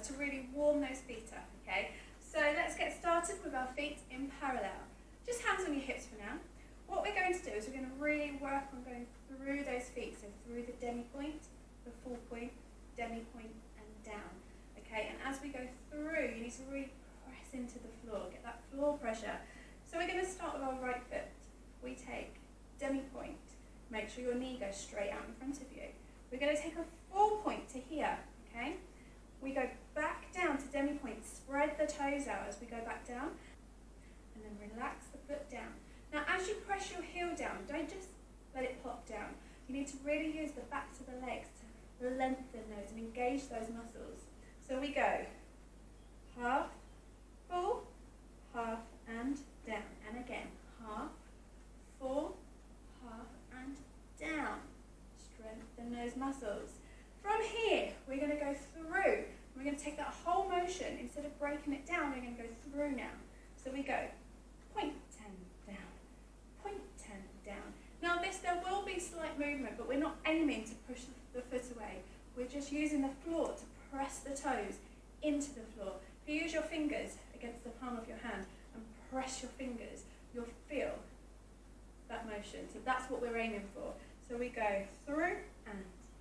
to really warm those feet up, okay? So let's get started with our feet in parallel. Just hands on your hips for now. What we're going to do is we're going to really work on going through those feet, so through the demi-point, the full point, demi-point and down, okay? And as we go through, you need to really press into the floor, get that floor pressure. So we're going to start with our right foot. We take demi-point, make sure your knee goes straight out in front of you. We're going to take a full point to here, okay? We go back down to demi-point, spread the toes out as we go back down, and then relax the foot down. Now as you press your heel down, don't just let it plop down. You need to really use the backs of the legs to lengthen those and engage those muscles. So we go half, full, half and down. And again, half, full, half and down. Strengthen those muscles. From here, we're going to go through. We're going to take that whole motion. Instead of breaking it down, we're going to go through now. So we go point and down, point and down. Now there will be slight movement, but we're not aiming to push the foot away. We're just using the floor to press the toes into the floor. If you use your fingers against the palm of your hand and press your fingers, you'll feel that motion. So that's what we're aiming for. So we go through and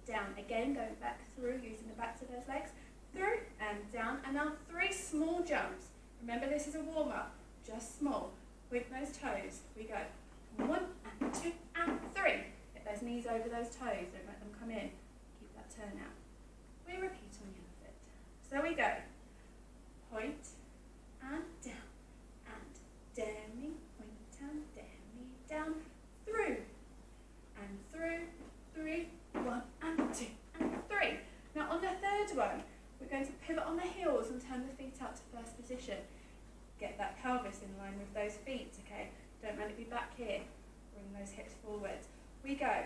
down. Again, going back through, using the backs of those legs. Through and down. And now 3 small jumps. Remember, this is a warm-up, just small. With those toes, we go 1 and 2 and 3. Get those knees over those toes, don't let them come in. Keep that turn out. We repeat on the other foot. So we go point and down, and demi, point and demi, down, through, and through, 3, 1 and 2 and 3. Now on the third one, we're going to pivot on the heels and turn the feet out to first position. Get that pelvis in line with those feet, okay? Don't let it be back here. Bring those hips forwards. We go